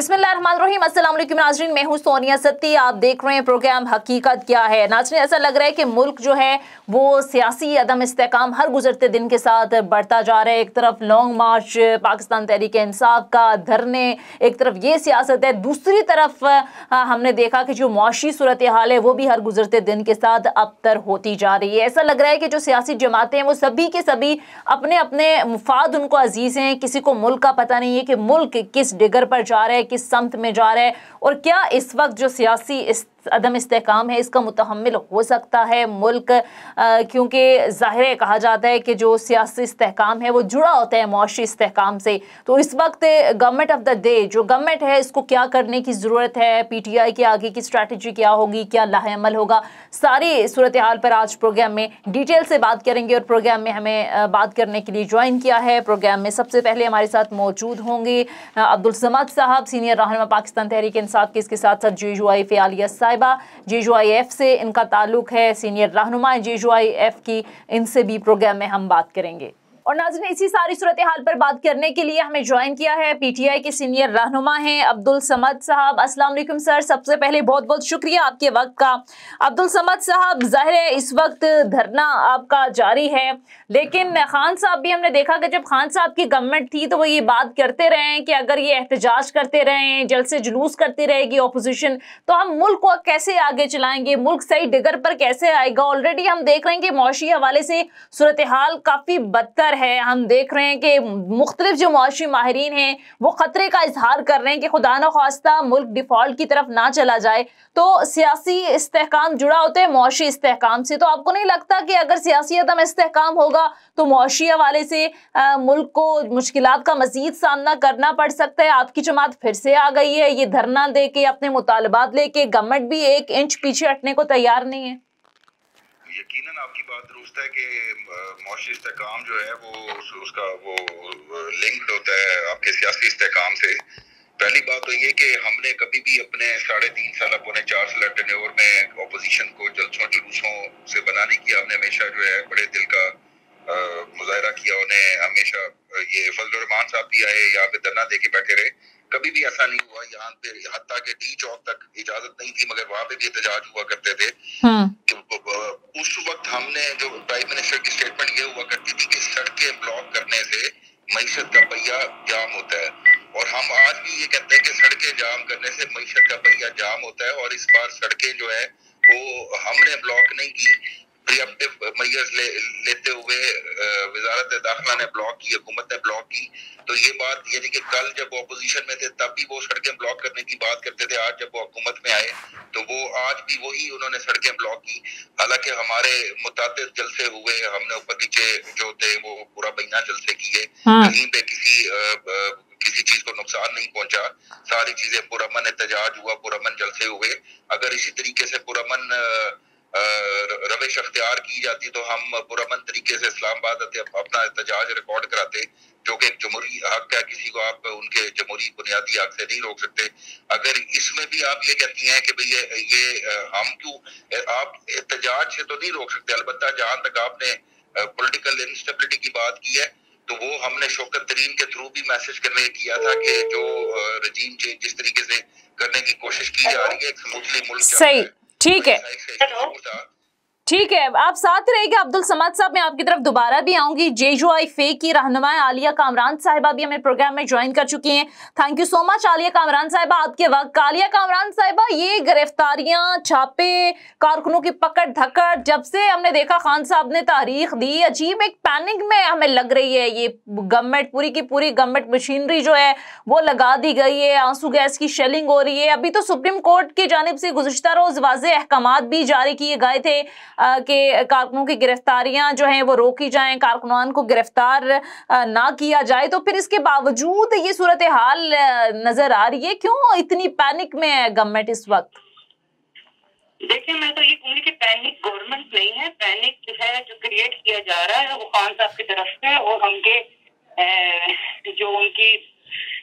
बिस्मिल्लाहिर्रहमानिर्रहीम। अस्सलाम वालेकुम नाज़रीन, मैं हूँ सोनिया सत्ती। आप देख रहे हैं प्रोग्राम हकीकत क्या है। नाज़रीन, ऐसा लग रहा है कि मुल्क जो है वो सियासी अदम इस्तेकाम हर गुजरते दिन के साथ बढ़ता जा रहा है। एक तरफ लॉन्ग मार्च पाकिस्तान तहरीक इंसाफ का, धरने, एक तरफ ये सियासत है, दूसरी तरफ हमने देखा कि जो मुआशी सूरत हाल है वो भी हर गुजरते दिन के साथ अबतर होती जा रही है। ऐसा लग रहा है कि जो सियासी जमातें हैं वो सभी के सभी अपने अपने मुफाद उनको अजीज़ हैं। किसी को मुल्क का पता नहीं है कि मुल्क किस डिगर पर जा रहा है, किस समत में जा रहा है, और क्या इस वक्त जो सियासी अदम इस्तेकाम है इसका मुतहम्मिल हो सकता है मुल्क। क्योंकि ज़ाहिर है, कहा जाता है कि जो सियासी इस्तेकाम है वो जुड़ा होता है मुआशी इस्तेकाम से। तो इस वक्त गवर्नमेंट ऑफ द डे जो गवर्नमेंट है इसको क्या करने की ज़रूरत है, PTI की आगे की स्ट्रैटेजी क्या होगी, क्या लाहेअमल होगा, सारी सूरत हाल पर आज प्रोग्राम में डिटेल से बात करेंगे। और प्रोग्राम में हमें बात करने के लिए ज्वाइन किया है। प्रोग्राम में सबसे पहले हमारे साथ मौजूद होंगे अब्दुल समद साहब, सीनियर रहनुमा पाकिस्तान तहरीक इंसाफ के। इसके साथ साथ JUIF आलिया साहिबा, JUIF से इनका ताल्लुक है, सीनियर रहनुमा JUIF की, इनसे भी प्रोग्राम में हम बात करेंगे। और नाज़रीन, इसी सारी सूरत हाल पर बात करने के लिए हमें ज्वाइन किया है PTI के सीनियर रहनुमा हैं अब्दुल समद साहब। अस्सलाम वालेकुम सर, सबसे पहले बहुत बहुत शुक्रिया आपके वक्त का। अब्दुल समद साहब, ज़ाहिर है इस वक्त धरना आपका जारी है, लेकिन खान साहब भी हमने देखा कि जब खान साहब की गवर्नमेंट थी तो वो ये बात करते रहे हैं कि अगर ये एहतजाज करते रहें, जलसे जुलूस करती रहेगी अपोजिशन, तो हम मुल्क को कैसे आगे चलाएंगे, मुल्क सही डिगर पर कैसे आएगा। ऑलरेडी हम देख रहे हैं कि मुआशी हवाले से सूरत हाल काफ़ी बदतर है। हम देख रहे हैं कि मुख्तलिफ जो मुआशी माहिरीन हैं वो खतरे का इजहार कर रहे हैं कि खुदा न ख्वास्ता मुल्क डिफॉल्ट की तरफ ना चला जाए। तो सियासी इस्तेहकाम जुड़ा होता है मुआशी इस्तेहकाम से। तो आपको नहीं लगता कि अगर सियासी अदम इस्तेहकाम होगा तो मुआशी हवाले से मुल्क को मुश्किलात का मजीद सामना करना पड़ सकता है? आपकी जमात फिर से आ गई है ये धरना दे के, अपने मुतालबात लेके, गवर्नमेंट भी एक इंच पीछे हटने को तैयार नहीं है। यकीनन आपकी बात दुरुस्त है कि मुआशी इस्तेहकाम जो है वो उसका वो लिंक्ड होता है आपके सियासी इस्तेहकाम से। पहली बात तो ये कि हमने कभी भी अपने 3.5 साल पौने 4 साल टेन्योर में अपोजिशन को जलसों जुलूसों से बना नहीं किया। हमने हमेशा जो है बड़े दिल का मुजाहरा किया। उन्हें हमेशा ये फजल रहमान साहब भी आए, यहाँ पे धरना दे के बैठे रहे, कभी भी ऐसा नहीं हुआ। यहाँ पे हत्ता के D चौक तक इजाजत नहीं थी, मगर वहाँ पे भी एहतजाज हुआ करते थे। उस वक्त हमने जो प्राइम मिनिस्टर की स्टेटमेंट ये हुआ करती थी कि सड़कें ब्लॉक करने से मईशत का पहिया जाम होता है, और हम आज भी ये कहते हैं कि सड़कें जाम करने से मईशत का पहिया जाम होता है। और इस बार सड़कें जो है वो हमने ब्लॉक नहीं की, प्रिएम्प्टिव मेजर्स लेते हुए वजारत दाखिला ने ब्लॉक की, हुकूमत ने ब्लॉक की। तो ये बात यानी कि कल जब वो अपोजिशन में थे तब भी वो सड़कें ब्लॉक करने की बात करते थे, आज जब वो हुकूमत में आए तो वो आज भी वही उन्होंने सड़कें ब्लॉक की। हालांकि हमारे मुतादिद जलसे हुए, हमने ऊपर नीचे जो थे वो पूरा महीना जलसे किए, कहीं पे किसी चीज को नुकसान नहीं पहुंचा, सारी चीजें पुरअमन एहतजाज हुआ, पुरअमन जलसे हुए। अगर इसी तरीके से पुरअमन रविश अख्तियार की जाती तो हम पुरअमन तरीके से इस्लामाबाद अपना एहतजाज रिकॉर्ड कराते, जो कि एक जमहूरी हक है, किसी को आप उनके जमहूरी बुनियादी हक से नहीं रोक सकते। अगर इसमें भी आप ये कहती हैं कि भाई ये हम क्यों, आप एहतजाज से तो नहीं रोक सकते। अलबत्ता जहां तक आपने पॉलिटिकल इंस्टेबिलिटी की बात की है तो वो हमने शौकत तरीन के थ्रू भी मैसेज कन्वे किया था कि जो रजीम चेंज जिस तरीके से करने की कोशिश की जा रही है, एक स्मूथली मुल्क सही, ठीक है, ठीक है, आप साथ रहेंगे। अब्दुल समद साहब, मैं आपकी तरफ दोबारा भी आऊंगी। JUIF की रहनुमा आलिया कामरान साहिबा भी हमें प्रोग्राम में ज्वाइन कर चुकी हैं। Thank you so much Alia Kamran साहिबा आपके वक्त। आलिया कामरान साहिबा, ये गिरफ्तारियां, छापे, कारकुनों की पकड़ धकड़, जब से हमने देखा खान साहब ने तारीख दी, अजीब एक पैनिक में हमें लग रही है ये गवर्नमेंट, पूरी की पूरी गवर्नमेंट मशीनरी जो है वो लगा दी गई है, आंसू गैस की शेलिंग हो रही है। अभी तो सुप्रीम कोर्ट की जानिब से गुज़िश्ता रोज वाज़ेह अहकामात भी जारी किए गए थे कि कारकुनों की गिरफ्तारियां जो हैं वो रोकी जाएं, कारकुनान को गिरफ्तार ना किया जाए। तो फिर इसके बावजूद ये सूरत हाल नजर आ रही है, क्यों इतनी पैनिक में है गवर्नमेंट इस वक्त? देखिए, मैं तो ये कहूँगी कि पैनिक गवर्नमेंट नहीं है, पैनिक जो है जो क्रिएट किया जा रहा है वो खान साहब की तरफ से और उनके जो उनकी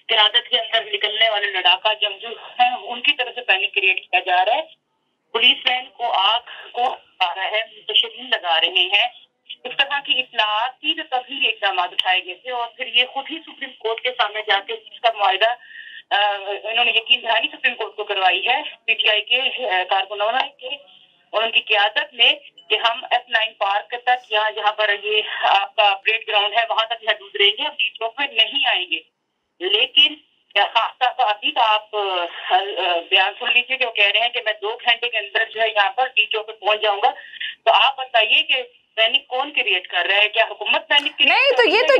क़यादत के अंदर निकलने वाले लड़ाका जंगजू हैं उनकी तरफ से पैनिक क्रिएट किया जा रहा है। पुलिस वैन को आग को आ रहा है, मुतशद्दिद लगा रहे हैं, इस तरह की इत्तलात थी तो तभी इक़दाम उठाए गए थे और फिर ये खुद ही सुप्रीम कोर्ट के सामने जाके इसका मुआहिदा इन्होंने यकीन दहानी सुप्रीम कोर्ट को करवाई है PTI के कारकुनों के और उनकी क़यादत में कि हम F9 पार्क तक, यहाँ जहाँ पर ये आपका परेड ग्राउंड है, वहां तक महदूद रहेंगे, हम डी चौक में नहीं आएंगे। लेकिन अभी तो आप बयान सुन लीजिए कि वो कह रहे हैं कि मैं 2 घंटे के अंदर जो है यहाँ पर डी चौक पे पहुंच जाऊंगा। तो आप बताइए कि पैनिक कौन क्रिएट कर रहा है? क्या हुकूमत पैनिक क्रिएट नहीं, तो ये तो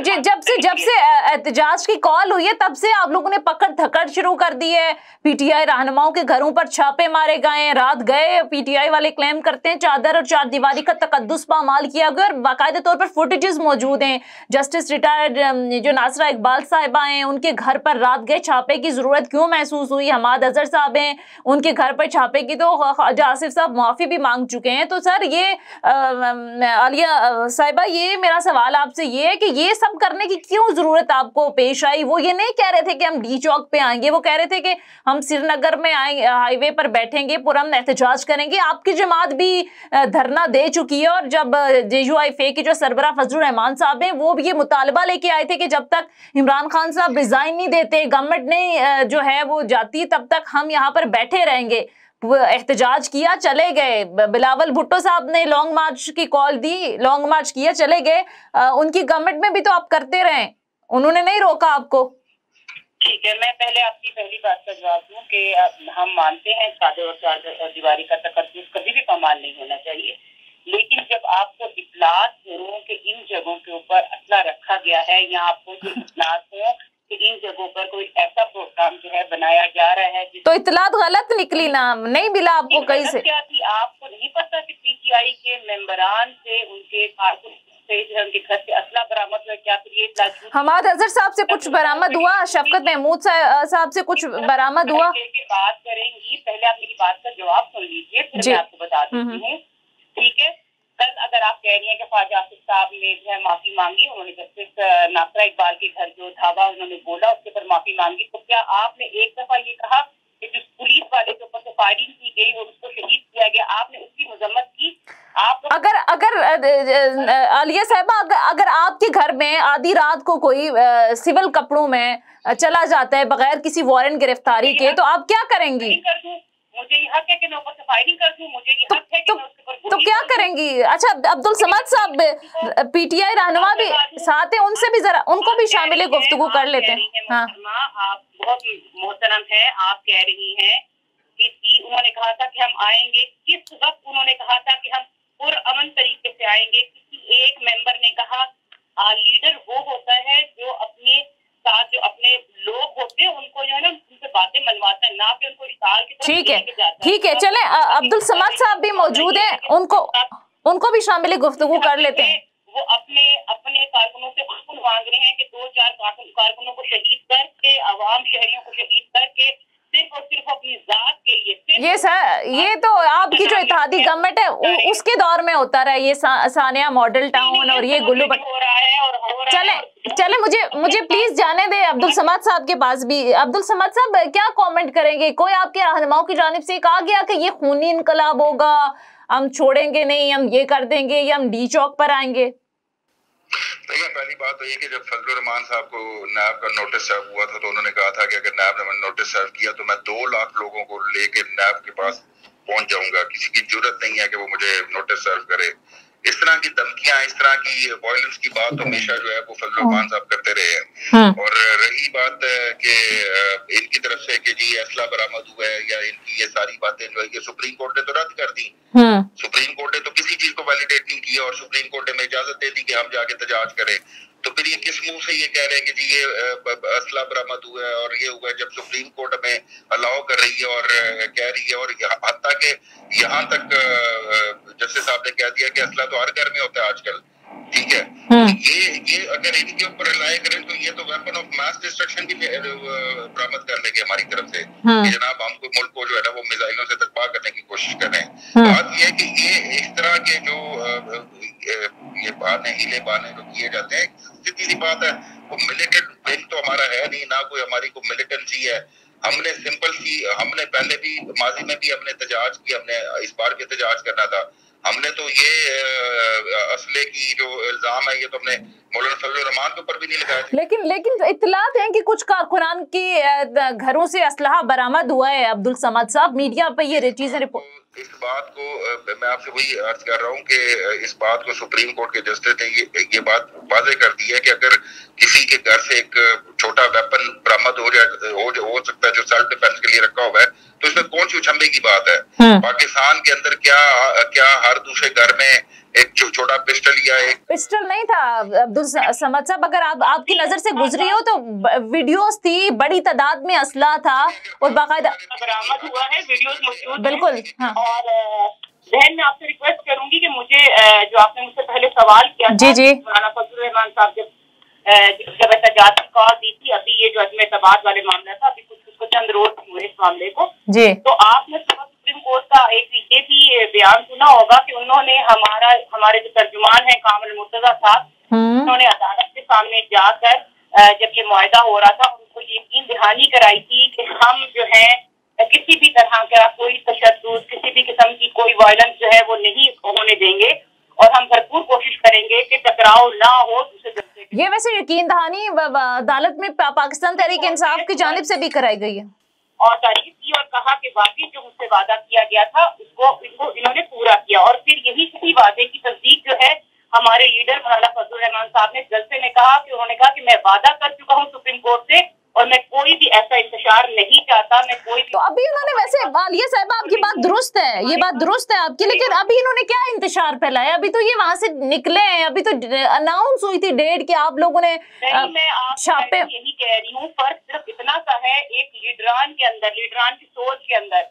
जब से एहतजाज की कॉल हुई है तब से आप लोगों ने पकड़ धकड़ शुरू कर दी है। PTI रहनुमाओं के घरों पर छापे मारे गए हैं, रात गए। PTI वाले क्लेम करते हैं चादर और चार दीवारी का तकद्दुस पामाल किया गया और बाकायदे तौर पर फुटेजेस मौजूद हैं। जस्टिस रिटायर्ड जो नासरा इकबाल साहिबा हैं, उनके घर पर रात गए, छापे की जरूरत क्यों महसूस हुई? हमाद अजहर साहब हैं, उनके घर पर छापे की तो ख्वाजा आसिफ साहब माफी भी मांग चुके हैं। तो सर ये आलिया साहिबा, ये मेरा सवाल आपसे ये है कि ये सब करने की क्यों जरूरत आपको पेश आई? वो ये नहीं कह रहे थे कि हम डी चौक पे आएंगे, वो कह रहे थे कि हम श्रीनगर में आएंगे, हाईवे पर बैठेंगे, पुरअमन एहतजाज करेंगे। आपकी जमात भी धरना दे चुकी है और जब JUIF की जो सरबराह फजलुर रहमान साहब हैं, वो भी ये मुतालबा लेके आए थे कि जब तक इमरान खान साहब रिजाइन नहीं देते, गवर्नमेंट नहीं जो है वो जाती, तब तक हम यहाँ पर बैठे रहेंगे। एहतजाज किया, चले गए। बिलावल भुट्टो साहब ने लॉन्ग मार्च की कॉल दी, लॉन्ग मार्च किया, चले गए। उनकी गवर्नमेंट में भी तो आप करते रहे, उन्होंने नहीं रोका आपको। ठीक है, मैं पहले आपकी पहली बात का जवाब दूं कि हम मानते हैं चादर और चादर दीवारी का तकद्दुस कभी भी पामाल नहीं होना चाहिए। लेकिन जब आपको इत्तलात हो कि इन जगहों के ऊपर असला रखा गया है या आपको जो इत्तलात हो कि इन जगहों पर कोई ऐसा प्रोग्राम जो है बनाया जा रहा है, तो इत्तलात गलत निकली ना, नहीं मिला आपको कहीं से? क्या थी आपको नहीं पता कि PTI के मेंबरान से, उनके कारकुन से, उनके घर से असला बरामद हुआ? क्या फिर ये हमाद अजहर साहब से कुछ बरामद हुआ? शफकत महमूद साहब से कुछ बरामद हुआ? बात करेंगी, पहले आप मेरी बात का जवाब सुन लीजिए, फिर मैं आपको बता देती हूँ। ठीक है, कल अगर आप कह रही हैं कि ख्वाजा आसिफ साहब ने जो है माफी मांगी, उन्होंने जस्टिस नासरा इकबाल के घर जो धावा उन्होंने बोला उसके ऊपर माफी मांगी, तो क्या आपने एक दफा ये कहा कि जो पुलिस वाले के ऊपर फायरिंग की गई और उसको शहीद किया गया, आपने उसकी मजम्मत की? आप अगर आलिया साहिबा, अगर आपके घर में आधी रात को कोई सिविल कपड़ों में चला जाता है बगैर किसी वारंट गिरफ्तारी के, तो आप क्या करेंगी? मुझे ये हक है कि मैं ऊपर से फायरिंग कर दूं, मुझे ये हक है कि मैं उसके ऊपर तो क्या करेंगी? अच्छा, अब्दुल समद साहब PTI रहनुमा भी साथ हैं, उनसे भी जरा उनको भी शामिल गुफ्तगू कर लेते हैं। हाँ, आप बहुत मोहतरम हैं, आप कह रही हैं कि उन्होंने कहा था कि हम आएंगे। किस वक्त उन्होंने कहा था कि हम पुरअमन तरीके से आएंगे? किसी एक मेंबर ने कहा लीडर वो होता है जो अपने साथ जो अपने लोग होते हैं उनको जो है ना उनसे बातें मनवाता है, ना कि उनको इशार की तरफ ठीक है, ठीक है, चले अब्दुल समद साहब भी मौजूद हैं, उनको भी शामिल गुफ्तगू कर लेते हैं। वो अपने कारकुनों से खून मांग रहे हैं कि 2-4 कारकुनों को शहीद करके, आवाम शहरियों को शहीद करके, सिर्फ और सिर्फ अपनी जात के लिए। ये सर, ये तो आपकी जो इत्तेहादी गवर्नमेंट है उसके दौर में होता रहा, ये सानिया मॉडल टाउन और ये गुल्लू हो रहा है। चले मुझे प्लीज जाने दे अब्दुल समद साहब के पास भी। अब्दुल समद साहब क्या कमेंट करेंगे? कोई आपके रहनुमाओं की जानिब से कहा गया कि ये खूनी इनकलाब होगा, हम छोड़ेंगे नहीं, हम ये कर देंगे या हम डी चौक पर आएंगे? देखिए, पहली बात तो ये कि जब फजलुर रहमान साहब को नैब का नोटिस सर्व हुआ था तो उन्होंने कहा था कि अगर नैब ने नोटिस सर्व किया तो मैं 2 लाख लोगों को लेके नैब के पास पहुंच जाऊंगा, किसी की जरूरत नहीं है कि वो मुझे नोटिस सर्व करे। इस तरह की धमकियां, इस तरह की वायलेंस की बात तो हमेशा जो है वो फजलुर रहमान साहब करते रहे हैं। और रही बात कि इनकी तरफ से कि जी असला बरामद हुआ है या इनकी ये सारी बातें जो है ये सुप्रीम कोर्ट ने तो रद्द कर दी। सुप्रीम कोर्ट ने तो किसी चीज को वैलिडेट नहीं किया और सुप्रीम कोर्ट ने हमें इजाजत दे दी कि हम जाके एहतजाज करें। तो फिर ये किस मुंह से ये कह रहे हैं कि जी ये असला बरामद हुआ है और ये हुआ है, जब सुप्रीम कोर्ट हमें अलाउ कर रही है और कह रही है, और हत्ता के यहाँ तक जस्टिस साहब ने कह दिया कि असला तो हर घर में होता है आजकल। ठीक है, ये अगर इनके ऊपर रिलाय करें तो ये तो वेपन ऑफ मास डिस्ट्रक्शन भी बरामद कर लेंगे हमारी तरफ से कि जनाब हम कोई मुल्क को जो है ना वो मिसाइलों से तबाह करने की कोशिश कर रहे हैं। बात ये है कि ये इस तरह के जो ये बहाने, हीले बहाने जो किए जाते हैं, सीधी सी बात है, वो मिलिटेंट विंग तो हमारा है नहीं, ना कोई हमारी को मिलिटेंसी है। हमने सिंपल सी, हमने पहले भी माजी में भी हमने एहतजाज किया, हमने इस बार भी एहतजाज करना था, हमने तो ये असले की जो इल्जाम है ये तो हमने मौलाना फजल रहमान के ऊपर भी नहीं लगाया था। लेकिन इत्तलात हैं कि कुछ कारकुनान की घरों से असलहा बरामद हुआ है। अब्दुल समद साहब, मीडिया पे ये चीजें रिपोर्ट, इस बात को मैं आपसे वही अर्ज कर रहा हूँ कि इस बात को सुप्रीम कोर्ट के जस्टिस ने ये बात वाज़ेह कर दी है कि अगर किसी के घर से एक छोटा वेपन बरामद हो सकता है जो सेल्फ डिफेंस के लिए रखा हुआ है, तो इसमें कौन सी उछंबे की बात है। पाकिस्तान के अंदर क्या हर दूसरे घर में एक छोटा पिस्टल या एक पिस्टल नहीं था अब्दुल समद साहब, अगर आपकी नजर से गुजरी हो तो वीडियोस थी, बड़ी तादाद में असला था और बाकायदा बरामद हुआ है, वीडियोस मौजूद बिल्कुल। हाँ। और बहन मैं आपसे रिक्वेस्ट करूंगी कि मुझे जो आपने मुझसे पहले सवाल किया जी जी मौलाना फजल रहमान साहब जब एहतजाज की कॉल दी थी, अभी ये जो अजमेर तबाद वाले मामला था, अभी कुछ चंद रोज हुए इस मामले को जी, तो आपने सुप्रीम कोर्ट का एक ये भी बयान सुना होगा कि उन्होंने हमारे जो तर्जुमान है कामिल मुर्तजा साहब, उन्होंने अदालत के सामने जाकर जब ये मुआहदा हो रहा था उनको यकीन दहानी कराई थी कि हम जो है किसी भी तरह का कोई तशद्दुद, किसी भी किस्म की कोई वायलेंस जो है वो नहीं होने देंगे और हम भरपूर कोशिश करेंगे कि टकराव ना हो दूसरे दर्जे। ये वैसे यकीन दहानी अदालत में पाकिस्तान तहरीक इंसाफ की जानिब से भी कराई गई है और तारीफ की और कहा कि वाकई जो मुझसे वादा किया गया था इनको इन्होंने पूरा किया। और फिर यही किसी वादे की तस्दीक जो है हमारे लीडर मौलाना फजल रहमान साहब ने जलसे में कहा कि उन्होंने कहा कि मैं वादा कर चुका हूँ सुप्रीम कोर्ट से और मैं कोई भी ऐसा इंतशार नहीं चाहता, मैं कोई भी। तो अभी उन्होंने वैसे आलिया साहिबा आपकी बात दुरुस्त है, ये बात दुरुस्त है आपकी, लेकिन अभी इन्होंने क्या इंतशार फैलाया? अभी तो ये वहां से निकले हैं, अभी तो अनाउंस हुई थी डेट कि आप लोगों ने छापे। यही कह रही हूँ, फर्क सिर्फ इतना सा है एक लीडरान के अंदर, लीडरान की सोच के अंदर।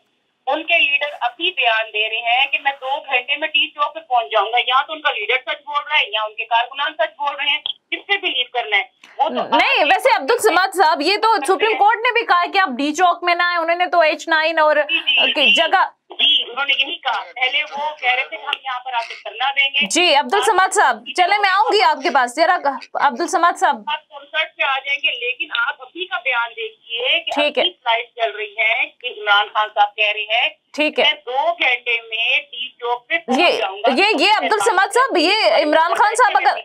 उनके लीडर अभी बयान दे रहे हैं कि मैं 2 घंटे में टी चौक पे पहुंच जाऊंगा। या तो उनका लीडर सच बोल रहा है या उनके कारकुनान सच बोल रहे हैं, किससे बिलीव करना है वो तो नहीं। वैसे अब्दुल समद साहब, ये तो सुप्रीम कोर्ट ने भी कहा कि आप डी चौक में ना आए, उन्होंने तो H9 और जगह जी उन्होंने यही कहा। पहले वो कह रहे थे कि हम यहाँ पर आके धरना देंगे। जी अब्दुल समद साहब, चले मैं आऊंगी आपके पास जरा। अब्दुल समद साहब कॉन्सर्ट पे आ जाएंगे, लेकिन आप अभी का बयान देखिए कि ठीक है, फ्लाइट चल रही है कि इमरान खान साहब कह रहे हैं ठीक है मैं 2 घंटे में टी चौक पे पहुंच जाऊंगा। ये अब्दुल समद साहब, ये इमरान खान साहब अगर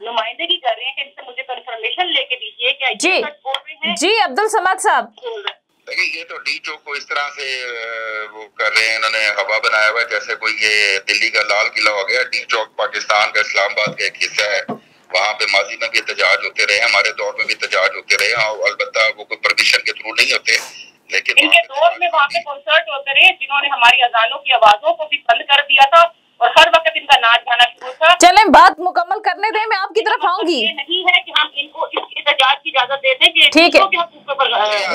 नुमाइंदगी कर रहे हैं कि इनसे मुझे कंफर्मेशन लेके दीजिए कि जी बोल रहे हैं। जी अब्दुल समद साहब, देखिए ये तो डी चौक को इस तरह से वो कर रहे हैं, इन्होंने हवा बनाया हुआ है जैसे कोई ये दिल्ली का लाल किला हो गया। डी चौक पाकिस्तान का इस्लामाबाद का एक हिस्सा है, वहाँ पे माजी में भी एहतजाज होते रहे, हमारे दौर में भी एहतजाज होते रहे, और अलबत्ता वो कोई परमिशन के थ्रू नहीं होते, लेकिन इनके दौर में वहाँ पे कॉन्सर्ट होते रहे जिन्होंने हमारी अजानों की आवाजों को भी बंद कर दिया था और हर वक्त इनका नाच गाना शुरू था। चलें बात मुकम्मल करने दें, मैं आपकी तरफ आऊंगी। ये नहीं है कि हम इनको इस एहतजाज की इजाजत दे दें कि ठीक है,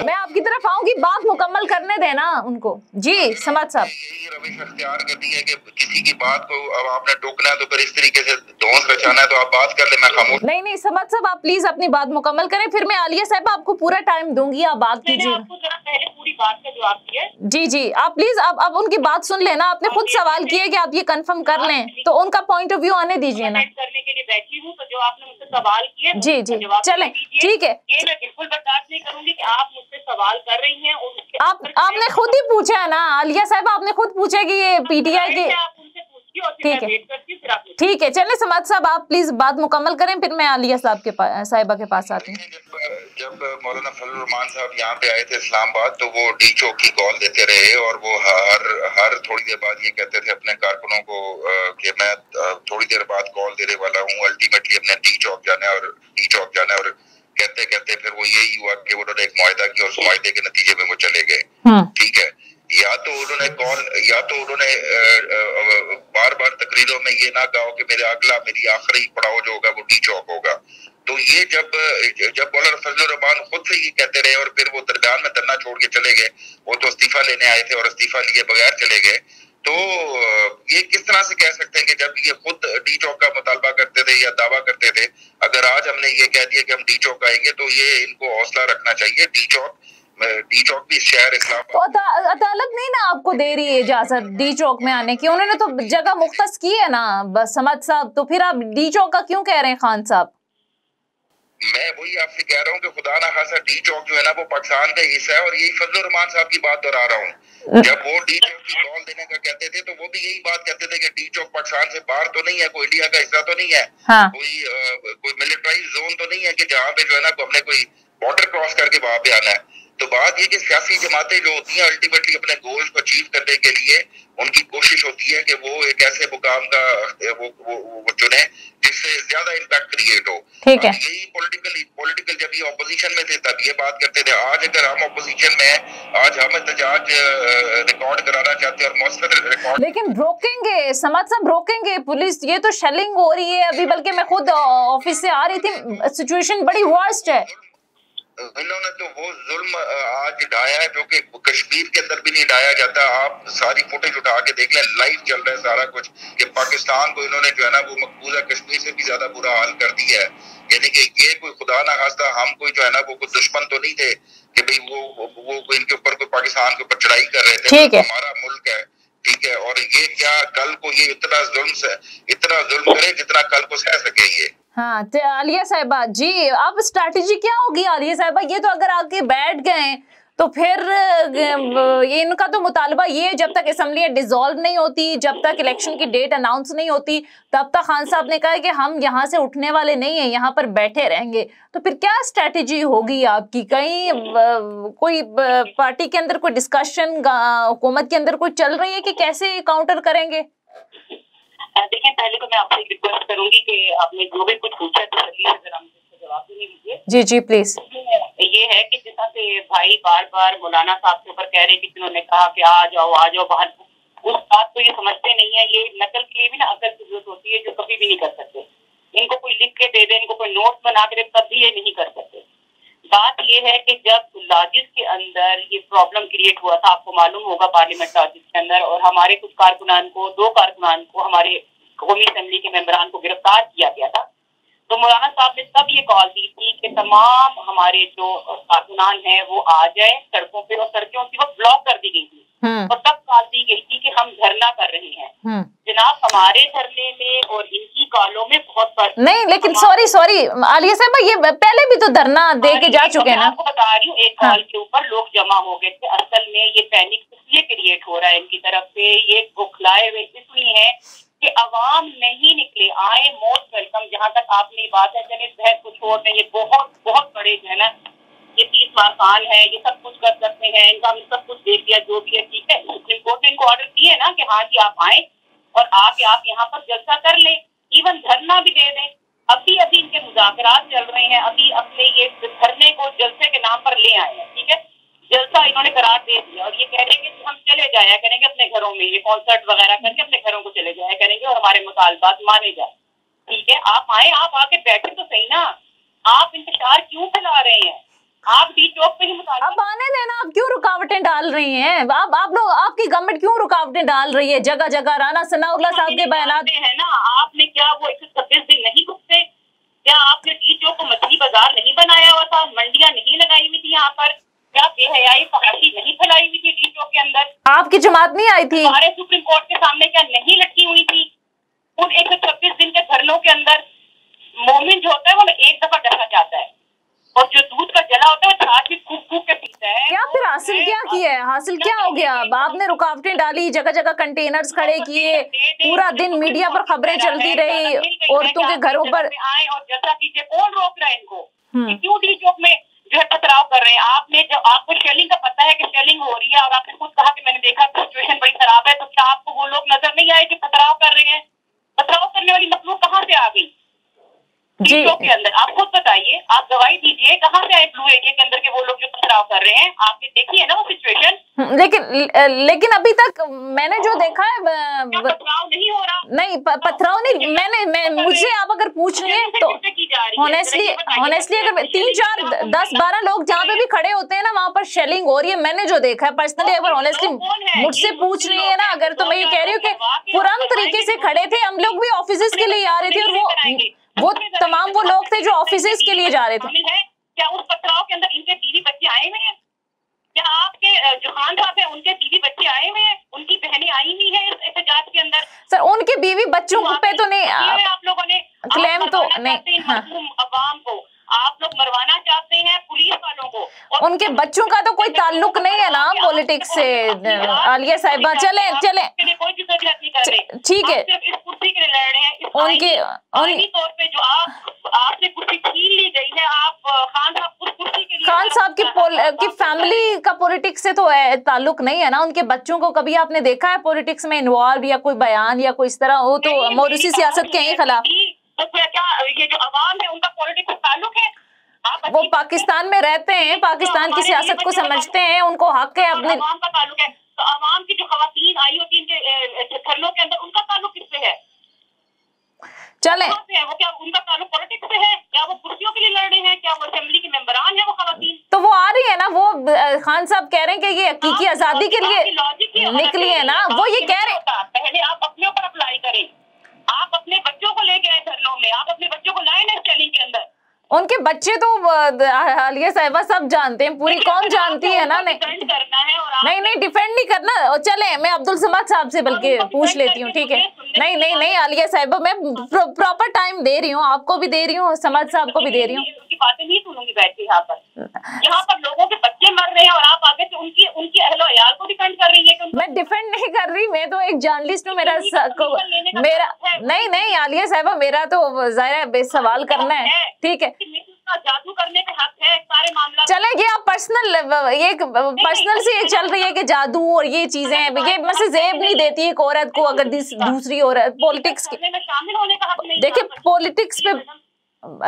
मैं आपकी तरफ आऊंगी, बात मुकम्मल करने देना उनको। जी समद साहब, यही रविश अख्तियार करती है कि किसी की बात को अब आपने टोकना है तो फिर इस तरीके से धौंस रचाना है तो आप बात कर ले, मैं खामोश। नहीं समद साहब, आप प्लीज अपनी बात मुकम्मल करें, फिर मैं आलिया साहब आपको पूरा टाइम दूंगी, आप बात कीजिए। पहले पूरी बात का जवाब दिया। जी आप प्लीज अब उनकी बात सुन लेना। आपने खुद सवाल किया कि आप ये कंफर्म कर लें, तो उनका पॉइंट ऑफ व्यू आने दीजिए ना। करने के लिए बैठी हूँ, तो जो आपने मुझसे सवाल किए जी चलें ठीक है। ये मैं बिल्कुल बर्दाश्त नहीं करूंगी कि आप मुझसे सवाल कर रही हैं और आपने खुद ही पूछा है ना आलिया साहब, आपने खुद पूछा कि ये पीटीआई के। ठीक है चलें समद साहब, आप प्लीज बात मुकम्मल करें, फिर मैं आलिया साहब के पास, साहिबा के पास आती हूँ। जब मौलाना फजल रहमान साहब यहाँ पे आए थे इस्लामाबाद, तो वो डी चौक की कॉल देते रहे और वो हर थोड़ी देर बाद ये कहते थे अपने कारकुनों को कि मैं थोड़ी देर बाद कॉल देने वाला हूँ, अल्टीमेटली अपने डी चौक जाना है और कहते कहते फिर वो यही हुआ कि उन्होंने एक मुआहदा किया और उस मुआहदे के नतीजे में वो चले गए। ठीक है, या तो उन्होंने बार बार तकरीरों में ये ना कहा कि मेरी आखिरी पड़ाव जो होगा वो डी चौक होगा। तो ये जब मौलाना फजल रहमान खुद से ये कहते रहे और फिर वो दरमियान में धरना छोड़ के चले गए, वो तो इस्तीफा लेने आए थे और इस्तीफा लिए बगैर चले गए, तो ये किस तरह से कह सकते हैं कि जब ये खुद डी चौक का मुतालबा करते थे या दावा करते थे, अगर आज हमने ये कह दिया कि हम डी चौक आएंगे तो ये इनको हौसला रखना चाहिए। डी चौक भी शहर इस्लाम, तो अदालत नहीं ना आपको दे रही है इजाजत डी चौक में आने की, उन्होंने तो जगह मुख्तस की है ना बस समद साहब, तो फिर आप डी चौक का क्यों कह रहे हैं खान साहब? मैं वही आपसे कह रहा हूँ कि खुदा ना खासा डी चौक जो है ना वो पाकिस्तान का हिस्सा है और यही फजल रहमान साहब की बात दोहरा रहा हूँ जब वो डी चौक की कॉल देने का कहते थे तो वो भी यही बात कहते थे कि डी चौक पाकिस्तान से बाहर तो नहीं है, कोई इंडिया का हिस्सा तो नहीं है, हाँ। कोई मिलिट्राइज जोन तो नहीं है कि जहाँ पे जो है ना हमने कोई बॉर्डर क्रॉस करके वहां पे आना है। तो बात ये कि सियासी जमातें जो होती हैं अल्टीमेटली अपने गोल्स को अचीव करने के लिए उनकी कोशिश होती है कि वो एक ऐसे मुकाम का वो चुने जिससे ज्यादा इम्पैक्ट क्रिएट हो। ठीक है। यही पॉलिटिकल जब ये ऑपोजिशन में थे तब ये बात करते थे। आज अगर हम ऑपोजिशन में हैं, आज हम एहतजाज रिकॉर्ड कराना चाहते हैं और मौसर रिकॉर्ड, लेकिन रोकेंगे समाज साहब, रोकेंगे पुलिस। ये तो शेलिंग हो रही है अभी, बल्कि मैं खुद ऑफिस से आ रही थी, सिचुएशन बड़ी वर्स्ट है। इन्होंने तो वो जुल्म आज ढाया है जो कि कश्मीर के अंदर भी नहीं ढाया जाता। आप सारी फुटेज उठा के देख लें, लाइव चल रहा है सारा कुछ कि पाकिस्तान को इन्होंने जो है ना वो मकबूजा कश्मीर से भी ज्यादा बुरा हाल कर दिया है। यानी कि ये कोई खुदा ना खास्ता हम कोई जो है ना वो कोई दुश्मन तो नहीं थे कि भाई वो इनके ऊपर कोई पाकिस्तान के ऊपर चढ़ाई कर रहे थे। ठीक है। हमारा मुल्क है, ठीक है, और ये क्या कल को ये इतना जुल्म करे जितना कल को सह सके ये। हाँ आलिया साहिबा जी, अब स्ट्रैटेजी क्या होगी आलिया साहिबा? ये तो अगर आके बैठ गए तो फिर इनका तो मुतालबा ये, जब तक असेंबली डिसॉल्व नहीं होती, जब तक इलेक्शन की डेट अनाउंस नहीं होती, तब तक खान साहब ने कहा कि हम यहाँ से उठने वाले नहीं हैं, यहाँ पर बैठे रहेंगे। तो फिर क्या स्ट्रैटेजी होगी आपकी? कहीं कोई पार्टी के अंदर कोई डिस्कशन हुकूमत के अंदर कोई चल रही है कि कैसे काउंटर करेंगे? देखिए, पहले तो मैं आपसे रिक्वेस्ट करूंगी कि आपने जो भी कुछ पूछा तो जवाब भी नहीं दीजिए। जी जी प्लीज। ये है कि जिस तरह से भाई बार बार मौलाना साहब के ऊपर कह रहे कि जिन्होंने कहा कि आ जाओ बाहर, उस बात को ये समझते नहीं है। ये नकल के लिए भी ना अकल की जरूरत होती है जो कभी भी नहीं कर सकते। इनको कोई लिख के दे दे, इनको कोई नोट बना के दे, तब भी ये नहीं कर सकते। बात ये है कि जब लॉजिस के अंदर ये प्रॉब्लम क्रिएट हुआ था, आपको मालूम होगा पार्लियामेंट लॉजिस के अंदर, और हमारे कुछ कारकुनान को, 2 कारकुनान को, हमारे कौमी असेंबली के मेंबरान को गिरफ्तार किया गया था। तो मौलाना साहब ने तब ये कॉल दी थी कि तमाम हमारे जो कारकुनान हैं वो आ जाए सड़कों पे, और सड़कें उसी वक्त ब्लॉक कर दी गई थी। और तब कॉल दी गई थी कि हम धरना कर रहे हैं। जनाब, हमारे धरने में और इनकी कॉलों में बहुत फर्क नहीं। लेकिन सॉरी आलिया साहब, ये पहले भी तो धरना दे के जा चुके हैं ना। आपको बता रही हूँ, एक कॉल के ऊपर लोग जमा हो गए थे। असल में ये पैनिक इसलिए क्रिएट हो रहा है इनकी तरफ से, ये बुखलाए हुए इसलिए है कि अवाम नहीं निकले, आए, मोस्ट वेलकम। जहाँ तक आपने बात है, चले बहस को छोड़ दें, ये बहुत बड़े जो है ना, ये 30 बार खान है, ये सब कुछ कर सकते हैं, इनका हमने सब कुछ देख लिया, जो भी है ठीक है। सुप्रीम कोर्ट ने इनको ऑर्डर दिए ना कि हाँ जी आप आए और आके आप यहाँ पर जलसा कर लें, इवन धरना भी दे दें। अभी इनके मुज़ाकरात चल रहे हैं, अभी अपने ये धरने को जलसे के नाम पर ले आए हैं, ठीक है। जलसा इन्होंने करार दे दिया और ये कह रहे हैं कि हम चले जाया करेंगे अपने घरों में, ये कॉन्सर्ट वगैरह करके अपने घरों को चले जाया करेंगे और हमारे मुतालबात माने जाए। ठीक है, आप आए, आप आके बैठे तो सही ना। आप इंतजार क्यों फैला रहे हैं? आप डी चौक पे ही अब आने देना, आप क्यों रुकावटें डाल रही हैं? आप लोग, आपकी गवर्नमेंट क्यों रुकावटें डाल रही है जगह जगह? राना सनाउल्लाह साहब के बयान है ना, आपने क्या वो 126 दिन नहीं घुसते? क्या आपने डी चौक को मछली बाजार नहीं बनाया हुआ था? मंडियां नहीं लगाई हुई थी यहाँ पर? क्या बेहयाई फहाशी नहीं फैलाई हुई थी डी चौक के अंदर? आपकी जमात नहीं आई थी? हमारे सुप्रीम कोर्ट के सामने क्या नहीं लटकी हुई थी? उन 126 दिन के धरनों के अंदर मोमिन जो होता है वो एक दफा डरा जाता है, और जो दूध का जला होता है वो छाछ भी फूक के पीता है। क्या फिर हासिल क्या किया है? हासिल क्या हो गया? आपने रुकावटें डाली, जगह जगह कंटेनर्स खड़े किए, पूरा दिन मीडिया पर खबरें चलती रही, औरतों के घरों पर आए और जैसा कीजिए। कौन रोक रहा है इनको? क्यों डी चौक में जो है पथराव कर रहे हैं? आपने जब आपको शेलिंग का पता है कि शेलिंग हो रही है और आपने खुद कहा कि मैंने देखा सिचुएशन बड़ी खराब है, तो क्या आपको वो लोग नजर नहीं आए कि पथराव कर रहे हैं? पथराव करने वाली मखलूक कहाँ से आ गई डी चौक के अंदर? आप खुद बताइए, आप गवाही दीजिए, कहाँ से आए ब्लू एरिया के अंदर के वो लोग जो पथराव कर रहे हैं? आपने देखी है ना वो सिचुएशन? लेकिन अभी तक मैंने जो देखा है पथराव नहीं हो रहा। नहीं, पथराव नहीं। मैं मुझसे आप अगर पूछ रहे हैं तो ऑनेस्टली अगर 3, 4, 10, 12 लोग जहाँ पे भी खड़े होते हैं ना, वहाँ पर शेलिंग हो रही है। मैंने जो देखा है पर्सनली, अगर ऑनेस्टली मुझसे पूछ रही है ना अगर, तो मैं ये कह रही हूँ कि पुरम तरीके से खड़े थे। हम लोग भी ऑफिस के लिए आ रहे थे और वो तमाम वो लोग थे जो ऑफिस के लिए जा रहे थे। क्या उस पथराव के अंदर इनके बीवी बच्चे आए हुए हैं? क्या आपके जो खान साहब है उनके बीवी बच्चे आए हुए हैं? उनकी बहनें आई हुई हैं इस एहतजाज के अंदर? सर, उनके बीवी बच्चों पे तो नहीं आप लोगों ने क्लेम तो नहीं। अवाम को आप लोग मरवाना चाहते हैं। पुलिस 20 वालों को। उनके बच्चों का तो कोई ताल्लुक नहीं है ना पॉलिटिक्स से आलिया साहिबा। चले कोई जिद्दोजहद नहीं कर रहे, ठीक है, इस कुर्सी के लिए लड़ रहे हैं। उनके आईनी तौर पे जो आपसे कुर्सी छीन ली गई है, आप खान साहब उस कुर्सी के लिए, खान साहब की फैमिली का पॉलिटिक्स से तो ताल्लुक नहीं है ना। उनके बच्चों को कभी आपने देखा है पॉलिटिक्स में इन्वॉल्व, या कोई बयान या कोई इस तरह? वो तो मौरूसी सियासत के ही खिलाफ। तो क्या ये जो अवाम है उनका पॉलिटिक्स से ताल्लुक है? वो पाकिस्तान में रहते हैं, पाकिस्तान की सियासत को समझते हैं, उनको हक है अपने। अवाम का ताल्लुक है, तो अवाम की जो खवातीन आई होती इनके धरनों के अंदर, उनका ताल्लुक किससे है? चले वो क्या उनका ताल्लुक पॉलिटिक्स से है? क्या वो कुर्सियों के लिए लड़ रहे हैं? क्या वो असेंबली के मेंबरान है वो खवातीन? तो वो आ रही है ना, वो खान साहब कह रहे हैं कि ये हकीकी आजादी के लिए निकली है ना, वो ये कह रहे हैं। पहले आप अपने ऊपर अप्लाई करें, आप अपने बच्चों को लेके आए धरनों में, आप अपने बच्चों को लाए ना स्टेलिंग के अंदर। उनके बच्चे तो आलिया साहिबा सब जानते हैं, पूरी कौन जानती है ना। नहीं डिफेंड नहीं करना। चले मैं अब्दुल समाद साहब से बल्कि पूछ लेती हूँ, ठीक है? नहीं आलिया साहिबा, मैं प्रॉपर टाइम दे रही हूँ, आपको भी दे रही हूँ, समाद साहब को भी दे रही हूँ। उनकी बातें नहीं सुनूंगी बैठ के यहाँ पर लोगों के बच्चे मर रहे हैं और आप आगे से उनकी अहलो अयाल को डिफेंड कर रही है। मैं डिफेंड नहीं कर रही, मैं तो एक जर्नलिस्ट हूँ। मेरा नहीं आलिया साहिबा, मेरा तो जाहिर है सवाल करना है, ठीक है? जादू करने का हक है सारे मामला। चले ये आप पर्सनल से चल रही है कि जादू और ये चीजें, ये मैसेज जेब नहीं देती एक औरत को अगर दूसरी औरत पॉलिटिक्स के शामिल होने का हक नहीं। देखिए पॉलिटिक्स पे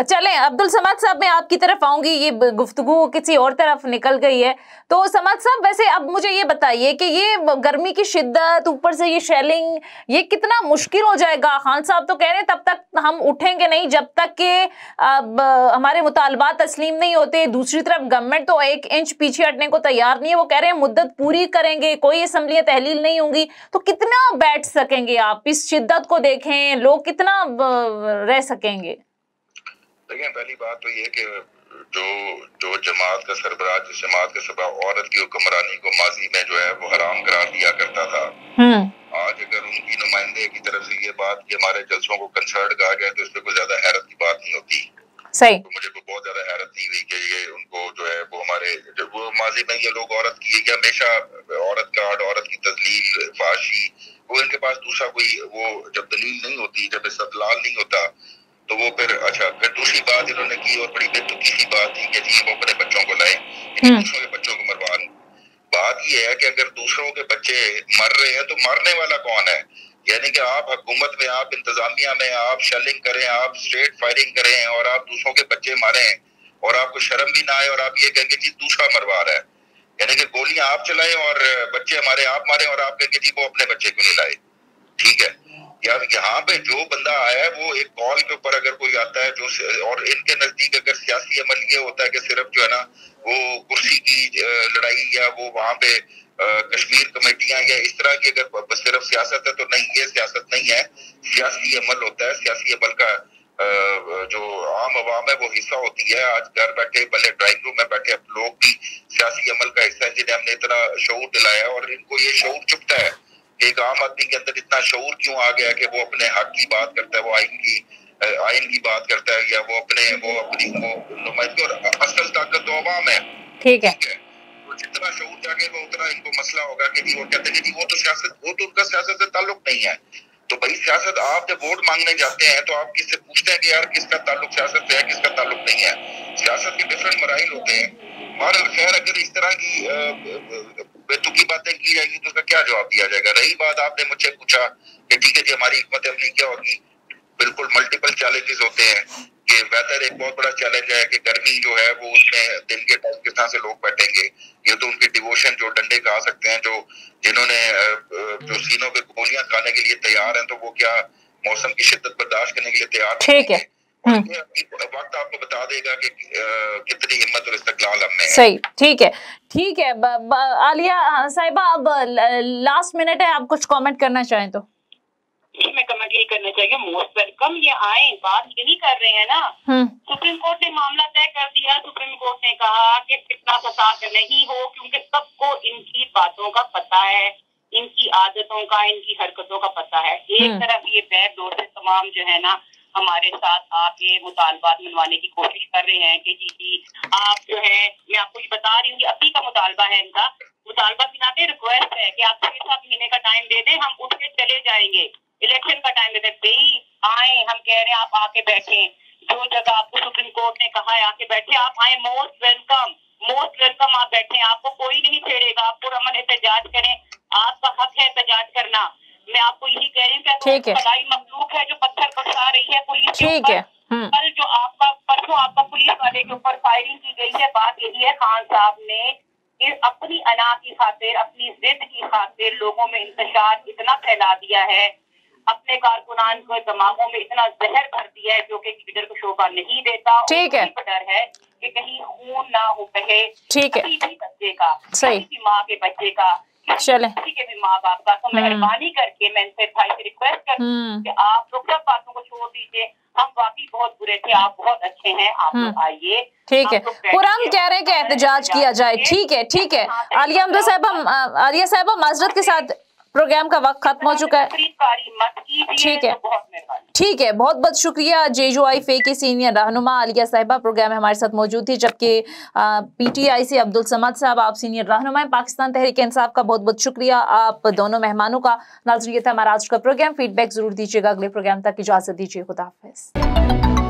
चलें। अब्दुल समाद साहब मैं आपकी तरफ आऊंगी, ये गुफ्तगू किसी और तरफ निकल गई है। तो समाद साहब वैसे अब मुझे ये बताइए कि ये गर्मी की शिद्दत, ऊपर से ये शेलिंग, ये कितना मुश्किल हो जाएगा? खान साहब तो कह रहे हैं तब तक हम उठेंगे नहीं जब तक कि हमारे मुतालबात तस्लीम नहीं होते। दूसरी तरफ गवर्नमेंट तो 1 इंच पीछे हटने को तैयार नहीं है, वो कह रहे हैं मुद्दत पूरी करेंगे, कोई असम्बली तहलील नहीं होंगी। तो कितना बैठ सकेंगे आप? इस शिद्दत को देखें, लोग कितना रह सकेंगे? देखिए पहली बात तो ये कि जो जमात का सरबराह, जिस जमात का सरबराह औरत की हुक्मरानी को माजी में जो है वो हराम करार दिया करता था, आज अगर उनकी नुमाइंदे की तरफ से ये बात कि हमारे जलसों को कंसर्ट कहा गया तो इसमें कोई ज्यादा हैरत की बात नहीं होती। सही। तो मुझे बहुत ज्यादा हैरत नहीं हुई कि ये उनको जो है वो हमारे वो माजी में ये लोग औरत की हमेशा औरत का औरत की तजलील फाशी, वो इनके पास दूसरा कोई वो जब दलील नहीं होती, जब इस्तदलाल नहीं होता तो वो फिर अच्छा। फिर दूसरी बात इन्होंने की और बड़ी बेतुकी सी बात थी कि जी वो अपने बच्चों को लाए, दूसरों के बच्चों को मरवान। बात ये है कि अगर दूसरों के बच्चे मर रहे हैं तो मरने वाला कौन है? यानी कि आप हुकूमत में, आप इंतजामिया में आप शेलिंग करें, आप स्ट्रेट फायरिंग करें और आप दूसरों के बच्चे मारें और आपको शर्म भी ना आए और आप ये कहेंगे जी दूसरा मरवा रहा है। यानी कि गोलियां आप चलाएं और बच्चे हमारे आप मारे और आप कहेंगे जी वो अपने बच्चे क्यों नहीं लाए। ठीक है, यार यहाँ पे जो बंदा आया है वो एक कॉल के ऊपर अगर कोई आता है जो, और इनके नजदीक अगर सियासी अमल ये होता है कि सिर्फ जो है ना वो कुर्सी की लड़ाई या वो वहां पे कश्मीर कमेटियां या इस तरह की अगर सिर्फ सियासत है तो नहीं, ये सियासत नहीं है, सियासी अमल होता है। सियासी अमल का जो आम आवाम है वो हिस्सा होती है। आज घर बैठे भले ड्राइंग रूम में बैठे लोग भी सियासी अमल का हिस्सा है, जिन्हें हमने इतना शऊर दिलाया और इनको ये शऊर चुपता है। एक आम आदमी के अंदर इतना शऊर क्यों आ गया कि वो अपने हक की बात करता है, वो आइन की बात करता है, या वो अपनी नुमाइंदगी, और असल ताकत तो अवाम है। ठीक है, तो जितना शऊर जागेगा उतना इनको मसला होगा कि वो कहते हैं कि वो तो सियासत, वो तो उनका सियासत से ताल्लुक नहीं है। तो भाई सियासत, आप जब वोट मांगने जाते हैं तो आप किससे पूछते हैं कि यार किसका ताल्लुक सियासत से है, किसका ताल्लुक नहीं है? सियासत के डिफरेंट मराइल होते हैं। बहरहाल खैर, अगर इस तरह की बेतुकी बातें की जाएगी तो उसका क्या जवाब दिया जाएगा? रही बात, आपने मुझसे पूछा कि ठीक है जी हमारी हिकमत अमली क्या होगी, बिल्कुल मल्टीपल चैलेंजेस होते हैं कि वेदर एक बहुत बड़ा चैलेंज है कि गर्मी जो है वो उसमें दिन के टाइम किस तरह से लोग बैठेंगे। ये तो उनकी डिवोशन जो डंडे खा सकते हैं, जिन्होंने जो सीनों पे गोलियां खाने के लिए तैयार हैं, तो वो क्या मौसम की शिद्दत बर्दाश्त करने के लिए तैयार? ठीक है, वक्त आपको बता देगा कि कितनी हिम्मत और इस्तक़लाल हम में है। सही, ठीक है, ठीक है। आलिया साहिबा, अब लास्ट मिनट है, आप कुछ कमेंट करना चाहें तो? मैं कमेंट यही करना चाहिए, मोस्ट वेलकम, ये आए, बात यही कर रहे हैं ना। सुप्रीम कोर्ट ने मामला तय कर दिया। सुप्रीम कोर्ट ने कहा कि फितना फसाद नहीं हो, क्योंकि सबको इनकी बातों का पता है, इनकी आदतों का, इनकी हरकतों का पता है। एक तरफ ये बैक डोर से तमाम जो है ना हमारे साथ आके मुतालबात मनवाने की कोशिश कर रहे हैं कि जी आप जो है, मैं आपको ये बता रही हूँ कि अभी का मुतालबा है इनका, मुतालबा बिनाते रिक्वेस्ट है कि आप 6-7 महीने का टाइम दे दें, हम उठ के चले जाएंगे, इलेक्शन का टाइम दे दें, आए, हम कह रहे हैं आप आके बैठे, जो जगह आपको सुप्रीम कोर्ट ने कहा है आके बैठे, आप आए, मोस्ट वेलकम आप बैठे, आपको कोई नहीं छेड़ेगा, आपको रमन एहतजाज करें, आपका हक है एहतजाज करना। मैं आपको यही कह रही हूँ कि खुदाई मखलूक है जो पत्थर बरसा रही है पुलिस के ऊपर। कल जो आपका परसों आपका पुलिस वाले के ऊपर फायरिंग की गई है, बात यही है खान साहब ने अपनी अना की खातिर, अपनी जिद की खातिर लोगों में इंतशार इतना फैला दिया है, अपने कारकुनान को दिमागों में इतना जहर भर दिया है जो कि लीडर को शोभा नहीं देता। ठीक है, डर है कि कहीं खून ना हो बहे किसी भी बच्चे का, किसी भी माँ के बच्चे का, किसी के भी माँ बाप का। तो मेहरबानी करके मैं इनसे भाई से रिक्वेस्ट करती हूँ कि आप लोग सब बातों को छोड़ दीजिए, हम वाकई बहुत बुरे थे, आप बहुत अच्छे हैं, आप लोग आइए। ठीक है, पूरा हम कह रहे हैं कि एहतजाज किया जाए। ठीक है आलिया साहब, माजरत के साथ प्रोग्राम का वक्त खत्म हो चुका है। ठीक है, बहुत बहुत शुक्रिया। JUI के सीनियर रहनुमा आलिया साहिबा प्रोग्राम में हमारे साथ मौजूद थी, जबकि PTI से अब्दुल समद साहब, आप सीनियर रहनुमा पाकिस्तान तहरीक इंसाफ का बहुत बहुत शुक्रिया आप दोनों मेहमानों का। नाज़रीन, ये था हमारा आज का प्रोग्राम। फीडबैक जरूर दीजिएगा। अगले प्रोग्राम तक इजाजत दीजिए। खुदा हाफिज़।